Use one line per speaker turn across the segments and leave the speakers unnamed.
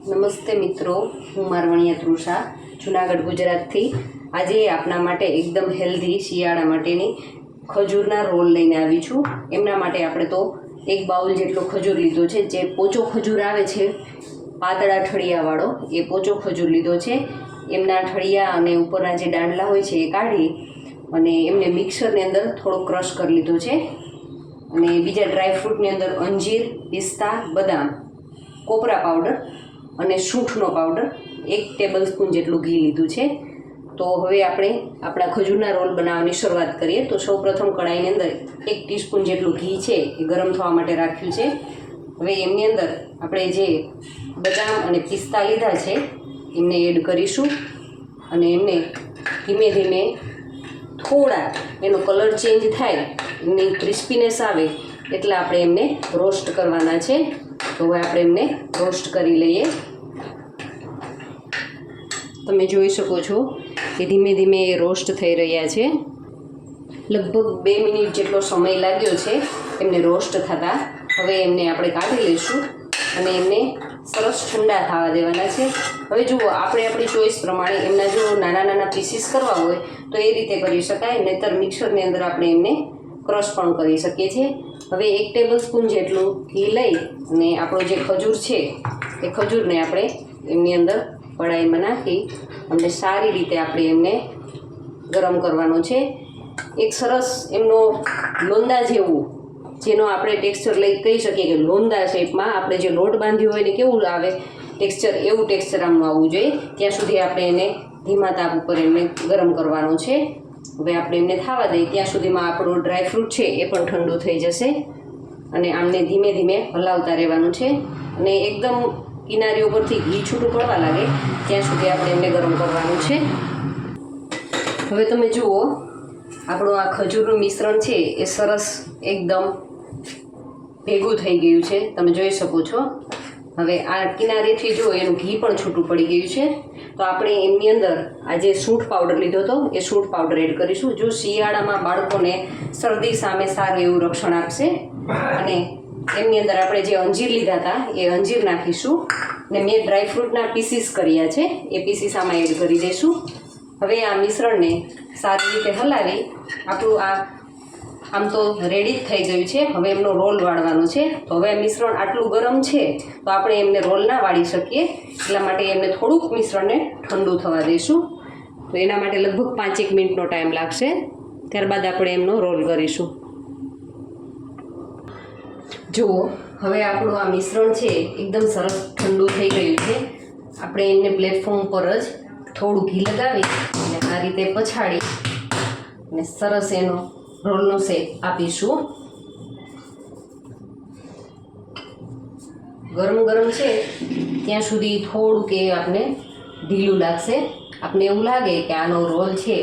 નમસ્તે મિત્રો, હું મારવણિયા તૃષા જુનાગઢ ગુજરાતથી આજે આપના માટે એકદમ હેલ્ધી શિયાળા માટેની ખજૂરના રોલ લઈને આવી છું। એમના માટે આપણે તો એક બાઉલ જેટલો ખજૂર લીધો છે। જે પોચો ખજૂર આવે છે પાતળા ઠળિયાવાળો, એ પોચો ખજૂર લીધો છે। એમના ઠળિયા અને ઉપરના જે દાંડલા હોય છે એ કાઢી અને એમને મિક્સરની અંદર થોડો ક્રશ કરી લીધો છે। અને બીજા ડ્રાયફ્રૂટની અંદર અંજીર, પિસ્તા, બદામ, કોપરા પાવડર અને સૂંઠનો પાવડર 1 ટેબલસ્પૂન જેટલું ઘી લીધું છે। તો હવે આપણે આપણા ખજૂરના રોલ બનાવવાની શરૂઆત કરીએ। તો સૌપ્રથમ કડાઈની અંદર 1 ટીસ્પૂન જેટલું ઘી છે એ ગરમ થવા માટે રાખ્યું છે। હવે એમની અંદર આપણે જે બદામ અને પિસ્તા લીધા છે એમને એડ કરીશું અને એમને ધીમે ધીમે થોડા એનો કલર ચેન્જ થાય, એની ક્રિસ્પીનેસ આવે એટલે આપણે એમને રોસ્ટ કરવાના છે। તો હવે આપણે એમને રોસ્ટ કરી લઈએ। તમે જોઈ શકો છો કે ધીમે ધીમે એ રોસ્ટ થઈ રહ્યા છે। લગભગ 2 મિનિટ જેટલો સમય લાગ્યો છે એમને રોસ્ટ થતાં। હવે એમને આપણે કાઢી લઈશું અને એમને સરસ ઠંડા થવા દેવાના છે। હવે જુઓ, આપણે આપણી ચોઈસ પ્રમાણે એમના જો નાના નાના પીસીસ કરવા હોય તો એ રીતે કરી શકાય, નહીંતર મિક્સરની અંદર આપણે એમને ક્રશ પણ કરી શકીએ છીએ। હવે 1 ટેબલસ્પૂન જેટલું ઘી લઈ અને આપણો જે ખજૂર છે એ ખજૂરને આપણે એમની અંદર કડાઈમાં નાખી અને સારી રીતે આપણે એમને ગરમ કરવાનો છે। એક સરસ એમનો લોંદા જેવું, જેનો આપણે ટેક્સચર લઈ કહી શકીએ કે લોંદા શેપમાં આપણે જે લોટ બાંધ્યો હોય ને કેવું આવે ટેક્સચર, એવું ટેક્સચર આમનું આવવું જોઈએ। ત્યાં સુધી આપણે એને ધીમા તાપ ઉપર એમને ગરમ કરવાનો છે। હવે આપણે એમને થવા દઈએ ત્યાં સુધીમાં આપણું ડ્રાયફ્રૂટ છે એ પણ ઠંડુ થઈ જશે અને આમને ધીમે ધીમે હલાવતા રહેવાનું છે અને એકદમ કિનારીઓ પરથી ઘી છૂટું પડવા લાગે ત્યાં સુધી આપણે એમને ગરમ કરવાનું છે। હવે તમે જુઓ, આપણું આ ખજૂરનું મિશ્રણ છે એ સરસ એકદમ ભેગું થઈ ગયું છે, તમે જોઈ શકો છો। હવે આ કિનારેથી જો એનું ઘી પણ છૂટું પડી ગયું છે તો આપણે એમની અંદર આ જે સૂંઠ પાવડર લીધો હતો એ સૂંઠ પાવડર એડ કરીશું। જો શિયાળામાં બાળકોને શરદી સામે સારું એવું રક્ષણ આપશે। અને એમની અંદર આપણે જે અંજીર લીધા હતા એ અંજીર નાખીશું ને મેં ડ્રાયફ્રૂટના પીસીસ કર્યા છે એ પીસીસ આમાં એડ કરી દઈશું। હવે આ મિશ્રણને સારી રીતે હલાવી આપણું આ આમ તો રેડી જ થઈ ગયું છે। હવે એમનો રોલ વાળવાનો છે। તો હવે મિશ્રણ આટલું ગરમ છે તો આપણે એમને રોલ ના વાળી શકીએ, એટલા માટે એમને થોડુંક મિશ્રણને ઠંડુ થવા દઈશું। તો એના માટે લગભગ 5-1 મિનિટનો ટાઈમ લાગશે, ત્યારબાદ આપણે એમનો રોલ કરીશું। જુઓ, હવે આપણું આ મિશ્રણ છે એકદમ સરસ ઠંડુ થઈ ગયું છે। આપણે એમને પ્લેટફોર્મ પર જ થોડું ઘી લગાવી અને આ રીતે પછાડી અને સરસ એનો રોલનો શેપ આપીશું। ગરમ ગરમ છે ત્યાં સુધી થોડુંક એ આપણે ઢીલું લાગશે। આપણે એવું લાગે કે આનો રોલ છે,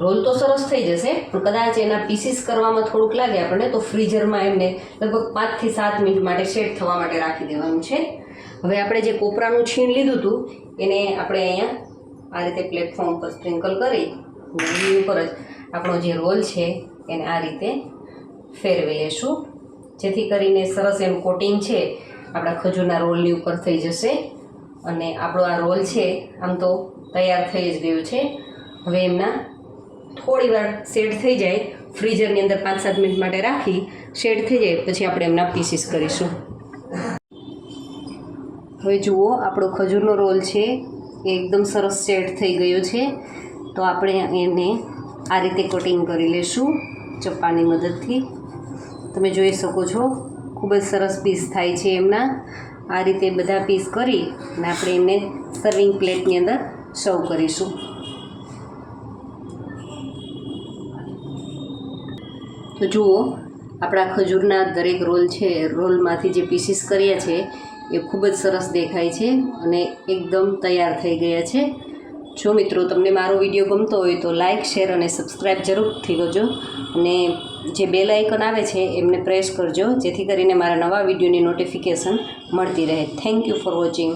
રોલ તો સરસ થઈ જશે પણ કદાચ એના પીસીસ કરવામાં થોડુંક લાગે આપણને, તો ફ્રીઝરમાં એમને લગભગ 5 થી 7 મિનિટ માટે સેટ થવા માટે રાખી દેવાનું છે। હવે આપણે જે કોપરાનું છીણ લીધું હતું એને આપણે અહીંયા આ રીતે પ્લેટફોર્મ પર સ્પ્રિંકલ કરી એની ઉપર જ આપણો જે રોલ છે એને આ રીતે ફેરવી લેશું, જેથી કરીને સરસ એનું કોટિંગ છે આપણા ખજૂરના રોલની ઉપર થઈ જશે અને આપણો આ રોલ છે આમ તો તૈયાર થઈ જ ગયો છે। હવે એમના થોડી વાર સેટ થઈ જાય, ફ્રીઝરની અંદર 5-7 મિનિટ માટે રાખી સેટ થઈ જાય પછી આપણે એમના પીસીસ કરીશું। હવે જુઓ, આપણો ખજૂરનો રોલ છે એ એકદમ સરસ સેટ થઈ ગયો છે। તો આપણે એને આ રીતે કટિંગ કરી લેશું ચપ્પાની મદદથી। તમે જોઈ શકો છો ખૂબ જ સરસ પીસ થાય છે એમના। આ રીતે બધા પીસ કરી અને આપણે એમને સર્વિંગ પ્લેટની અંદર સર્વ કરીશું। તો જુઓ, આપણા ખજૂરના દરેક રોલ છે, રોલમાંથી જે પીસીસ કર્યા છે એ ખૂબ જ સરસ દેખાય છે અને એકદમ તૈયાર થઈ ગયા છે। જો મિત્રો તમને મારો વિડીયો ગમતો હોય તો લાઇક, શેર અને સબસ્ક્રાઈબ જરૂરથી કરજો અને જે બેલ આઇકન આવે છે એમને પ્રેસ કરજો, જેથી કરીને મારા નવા વિડીયોની નોટિફિકેશન મળતી રહે। Thank you for watching.